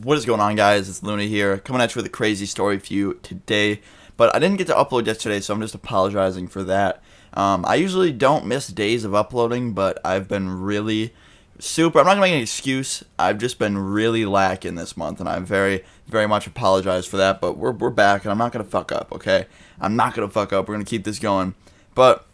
What is going on, guys? It's Luna here, coming at you with a crazy story for you today. But I didn't get to upload yesterday, so I'm just apologizing for that. I usually don't miss days of uploading, but I've been really I'm not going to make an excuse. I've just been really lacking this month, and I very, very much apologize for that. But we're back, and I'm not going to fuck up, okay? I'm not going to fuck up. We're going to keep this going. But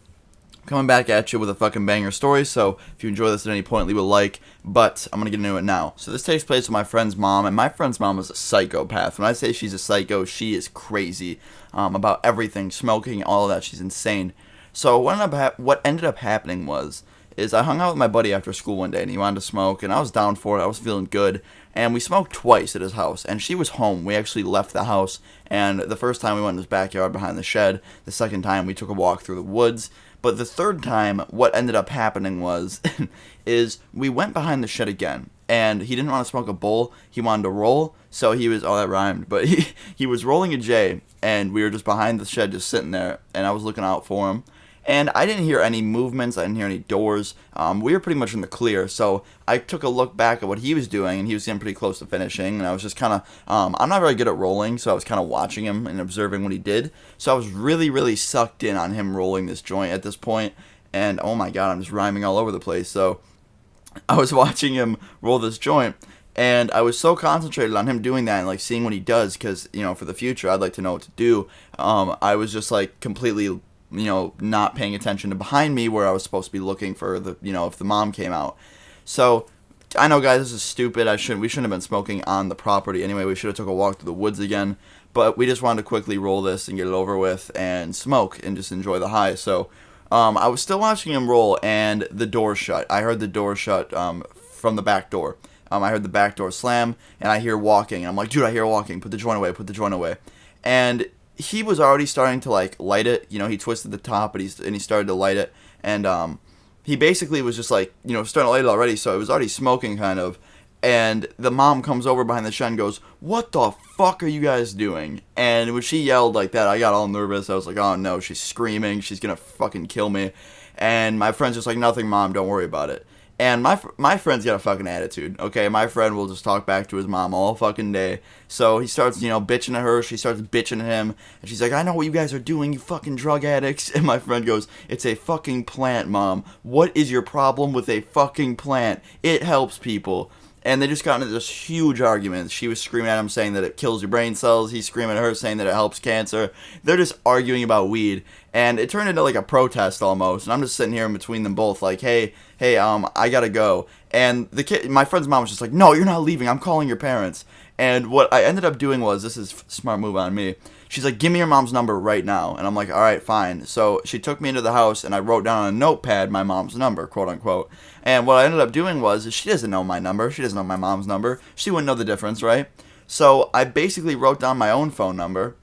coming back at you with a fucking banger story, so if you enjoy this at any point, leave a like, but I'm going to get into it now. So this takes place with my friend's mom, and my friend's mom is a psychopath. When I say she's a psycho, she is crazy about everything, smoking, all of that. She's insane. So what ended up happening is I hung out with my buddy after school one day, and he wanted to smoke, and I was down for it. I was feeling good, and we smoked twice at his house, and she was home. We actually left the house, and the first time we went in his backyard behind the shed. The second time we took a walk through the woods. But the third time, what ended up happening is we went behind the shed again, and he didn't want to smoke a bowl. He wanted to roll, so that rhymed, but he was rolling a J, and we were just behind the shed just sitting there, and I was looking out for him. And I didn't hear any movements. I didn't hear any doors. We were pretty much in the clear. So I took a look back at what he was doing, and he was getting pretty close to finishing. And I was just kind of, I'm not very good at rolling, so I was kind of watching him and observing what he did. So I was really, really sucked in on him rolling this joint at this point. And oh my god, I'm just rhyming all over the place. So I was watching him roll this joint, and I was so concentrated on him doing that and like seeing what he does, because for the future I'd like to know what to do. I was just like completely not paying attention to behind me where I was supposed to be looking for the, if the mom came out. So I know, guys, this is stupid. We shouldn't have been smoking on the property anyway. We should have took a walk through the woods again. But we just wanted to quickly roll this and get it over with and smoke and just enjoy the high. So I was still watching him roll, and the door shut. I heard the door shut from the back door. I heard the back door slam, and I hear walking. And I'm like, dude, I hear walking. Put the joint away. Put the joint away. And he was already starting to like light it. He twisted the top, and he started to light it, and he basically was just like starting to light it already. So it was already smoking kind of. And the mom comes over behind the shed and goes, "What the fuck are you guys doing?" And when she yelled like that, I got all nervous. I was like, "Oh no, she's screaming. She's gonna fucking kill me." And my friend's just like, "Nothing, mom. Don't worry about it." And my friend's got a fucking attitude, okay? My friend will just talk back to his mom all fucking day. So he starts, bitching at her. She starts bitching at him. And she's like, "I know what you guys are doing, you fucking drug addicts." And my friend goes, "It's a fucking plant, mom. What is your problem with a fucking plant? It helps people." And they just got into this huge argument. She was screaming at him saying that it kills your brain cells. He's screaming at her saying that it helps cancer. They're just arguing about weed. And it turned into like a protest almost. And I'm just sitting here in between them both like, hey, I gotta go. And my friend's mom was just like, "No, you're not leaving. I'm calling your parents." And what I ended up doing was, this is a smart move on me. She's like, "Give me your mom's number right now." And I'm like, "All right, fine." So she took me into the house, and I wrote down on a notepad my mom's number, quote unquote. And what I ended up doing was, she doesn't know my number. She doesn't know my mom's number. She wouldn't know the difference, right? So I basically wrote down my own phone number.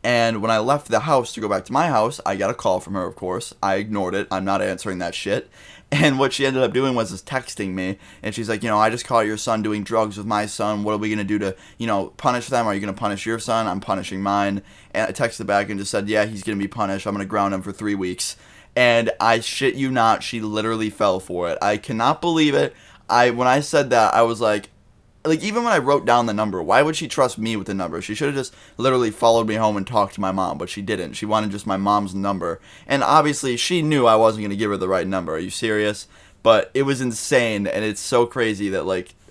And when I left the house to go back to my house, I got a call from her, of course. I ignored it. I'm not answering that shit. And what she ended up doing was just texting me. And she's like, "I just caught your son doing drugs with my son. What are we going to do to, punish them? Are you going to punish your son? I'm punishing mine." And I texted back and just said, "Yeah, he's going to be punished. I'm going to ground him for 3 weeks." And I shit you not, she literally fell for it. I cannot believe it. When I said that, I was like, even when I wrote down the number, why would she trust me with the number? She should have just literally followed me home and talked to my mom, but she didn't. She wanted just my mom's number. And obviously, she knew I wasn't going to give her the right number. Are you serious? But it was insane, and it's so crazy that,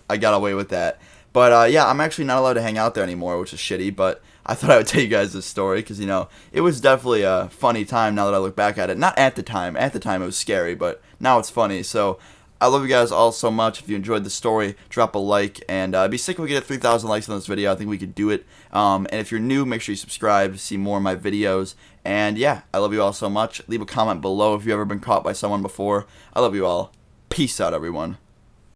I got away with that. But, yeah, I'm actually not allowed to hang out there anymore, which is shitty, but I thought I would tell you guys this story, because, it was definitely a funny time now that I look back at it. Not at the time. At the time, it was scary, but now it's funny, so I love you guys all so much. If you enjoyed the story, drop a like, and I'd be sick if we get 3,000 likes on this video. I think we could do it. And if you're new, make sure you subscribe to see more of my videos. And yeah, I love you all so much. Leave a comment below if you've ever been caught by someone before. I love you all. Peace out, everyone.